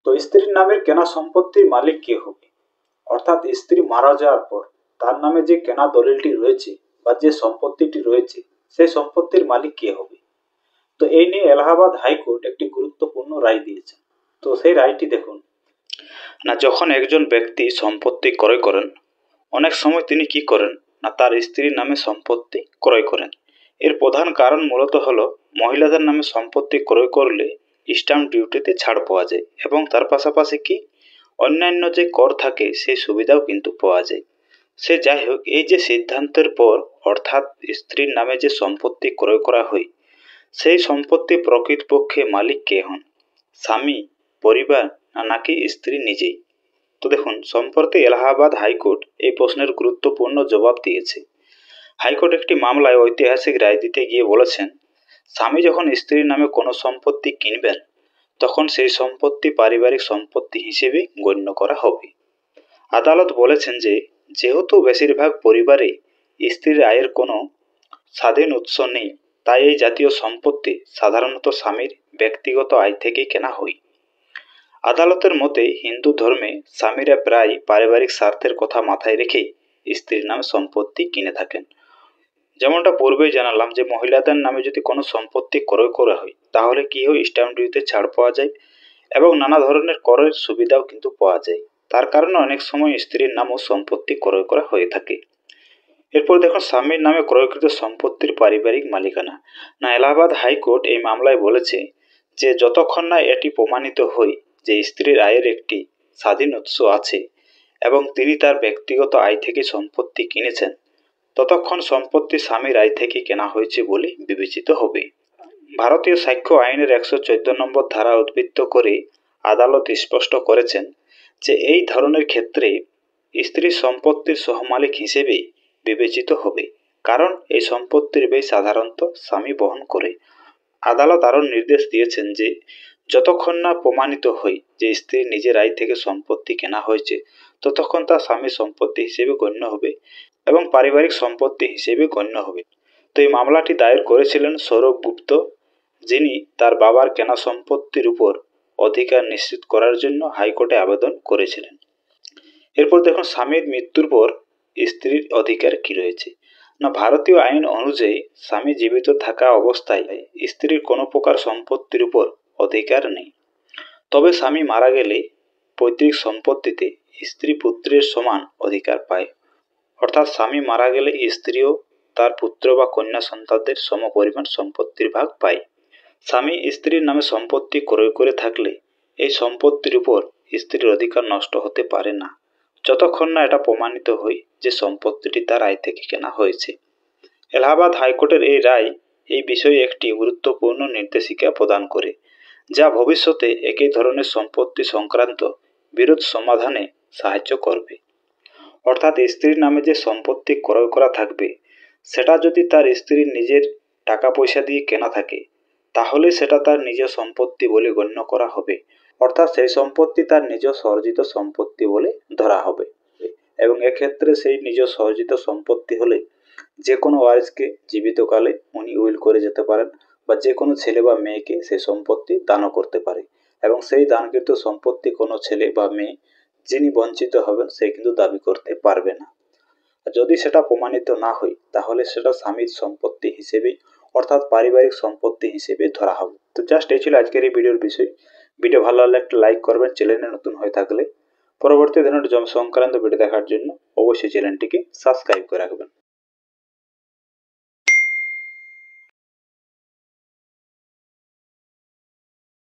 তো স্ত্রীর নামের কেনা সম্পত্তির মালিক কে হবে, অর্থাৎ স্ত্রী মারা যাওয়ার পর তার নামে যে কেনা দলিলটি রয়েছে বা যে সম্পত্তিটি রয়েছে সেই সম্পত্তির মালিক কে হবে। তো এই নিয়ে এলাহাবাদ হাইকোর্ট একটি গুরুত্বপূর্ণ রায় দিয়েছে। তো সেই রায়টি দেখুন। না, যখন একজন ব্যক্তি সম্পত্তি ক্রয় করেন, অনেক সময় তিনি কি করেন না তার স্ত্রীর নামে সম্পত্তি ক্রয় করেন। এর প্রধান কারণ মূলত হলো মহিলাদের নামে সম্পত্তি ক্রয় করলে স্ট্যাম্প ডিউটিতে ছাড় পাওয়া যায় এবং তার পাশাপাশি কি অন্যান্য যে কর থাকে সেই সুবিধাও কিন্তু পাওয়া যায়। সে যাই হোক, এই যে সিদ্ধান্তের পর অর্থাৎ স্ত্রীর নামে যে সম্পত্তি ক্রয় করা হয় সেই সম্পত্তি প্রকৃতপক্ষে মালিক কে হন, স্বামী, পরিবার নাকি স্ত্রী নিজেই? তো দেখুন, সম্প্রতি এলাহাবাদ হাইকোর্ট এই প্রশ্নের গুরুত্বপূর্ণ জবাব দিয়েছে। হাইকোর্ট একটি মামলায় ঐতিহাসিক রায় দিতে গিয়ে বলেছেন, স্বামী যখন স্ত্রীর নামে কোনো সম্পত্তি কিনবেন তখন সেই সম্পত্তি পারিবারিক সম্পত্তি হিসেবে গণ্য করা হবে। আদালত বলেছেন যে যেহেতু বেশিরভাগ পরিবারে স্ত্রীর আয়ের কোনো স্বাধীন উৎস নেই, তাই এই জাতীয় সম্পত্তি সাধারণত স্বামীর ব্যক্তিগত আয় থেকে কেনা হয়। আদালতের মতে হিন্দু ধর্মে স্বামীরা প্রায় পারিবারিক স্বার্থের কথা মাথায় রেখে স্ত্রীর নামে সম্পত্তি কিনে থাকেন। যেমনটা পূর্বেই জানালাম যে মহিলাদের নামে যদি কোনো সম্পত্তি ক্রয় করা হয় তাহলে কি হয়, স্ট্যাম্প ডিউটিতে ছাড় পাওয়া যায় এবং নানা ধরনের করের সুবিধাও কিন্তু পাওয়া যায়। তার কারণে অনেক সময় স্ত্রীর নামও সম্পত্তি ক্রয় করা হয়ে থাকে। এরপর দেখুন, স্বামীর নামে ক্রয়কৃত সম্পত্তির পারিবারিক মালিকানা। না, এলাহাবাদ হাইকোর্ট এই মামলায় বলেছে যে যতক্ষণ না এটি প্রমাণিত হয় যে স্ত্রীর আয়ের একটি স্বাধীন উৎস আছে এবং তিনি তার ব্যক্তিগত আয় থেকে সম্পত্তি কিনেছেন, ততক্ষণ সম্পত্তি স্বামীর আয় থেকে কেনা হয়েছে বলে বিবেচিত হবে। ভারতীয় সাক্ষ্য আইনের 114 নম্বর ধারা উদ্ধৃত করে আদালত স্পষ্ট করেছেন যে এই ধরনের ক্ষেত্রে স্ত্রী সম্পত্তির সহমালিক হিসেবে বিবেচিত হবে, কারণ এই সম্পত্তির ব্যয় সাধারণত স্বামী বহন করে। আদালত আরও নির্দেশ দিয়েছেন যে যতক্ষণ না প্রমাণিত হয় যে স্ত্রীর নিজের আয় থেকে সম্পত্তি কেনা হয়েছে ততক্ষণ তা স্বামীর সম্পত্তি হিসেবে গণ্য হবে এবং পারিবারিক সম্পত্তি হিসেবে গণ্য হবে। তো এই মামলাটি দায়ের করেছিলেন সৌরভ গুপ্ত, যিনি তার বাবার কেনা সম্পত্তির উপর অধিকার নিশ্চিত করার জন্য হাইকোর্টে আবেদন করেছিলেন। এরপর দেখুন, স্বামীর মৃত্যুর পর স্ত্রীর অধিকার কি রয়েছে। না, ভারতীয় আইন অনুযায়ী স্বামী জীবিত থাকা অবস্থায় স্ত্রীর কোনো প্রকার সম্পত্তির উপর অধিকার নেই। তবে স্বামী মারা গেলে পৈতৃক সম্পত্তিতে স্ত্রী পুত্রের সমান অধিকার পায়, অর্থাৎ স্বামী মারা গেলে স্ত্রীও তার পুত্র বা কন্যা সন্তানদের সমপরিমাণ সম্পত্তির ভাগ পায়। স্বামী স্ত্রীর নামে সম্পত্তি ক্রয় করে থাকলে এই সম্পত্তির উপর স্ত্রীর অধিকার নষ্ট হতে পারে না, যতক্ষণ না এটা প্রমাণিত হয় যে সম্পত্তিটি তার আয় থেকে কেনা হয়েছে। এলাহাবাদ হাইকোর্টের এই রায় এই বিষয়ে একটি গুরুত্বপূর্ণ নির্দেশিকা প্রদান করে, যা ভবিষ্যতে একই ধরনের সম্পত্তি সংক্রান্ত বিরোধ সমাধানে সাহায্য করবে। অর্থাৎ স্ত্রীর নামে যে সম্পত্তি ক্রয় করা থাকবে সেটা যদি তার স্ত্রীর নিজের টাকা পয়সা দিয়ে কেনা থাকে তাহলে সেটা তার নিজ সম্পত্তি বলে গণ্য করা হবে, অর্থাৎ সেই সম্পত্তি তার নিজ অর্জিত সম্পত্তি বলে ধরা হবে। এবং এক্ষেত্রে সেই নিজ অর্জিত সম্পত্তি হলে যে কোনো ওয়ারিসকে জীবিতকালে উনি উইল করে যেতে পারেন বা যে কোনো ছেলে বা মেয়েকে সেই সম্পত্তি দানও করতে পারে এবং সেই দানকৃত সম্পত্তি কোনো ছেলে বা মেয়ে যিনি বঞ্চিত হবেন সে কিন্তু দাবি করতে পারবে না। যদি সেটা প্রমাণিত না হয় তাহলে সেটা স্বামীর সম্পত্তি হিসেবেই অর্থাৎ পারিবারিক সম্পত্তি হিসেবে ধরা হবে। তো জাস্ট এই ছিল আজকের এই ভিডিওর বিষয়। ভিডিও ভালো লাগলে একটা লাইক করবেন, চ্যানেলে নতুন হয়ে থাকলে পরবর্তী ধরনের জমি সংক্রান্ত ভিডিও দেখার জন্য অবশ্যই চ্যানেলটিকে সাবস্ক্রাইব করে রাখবেন।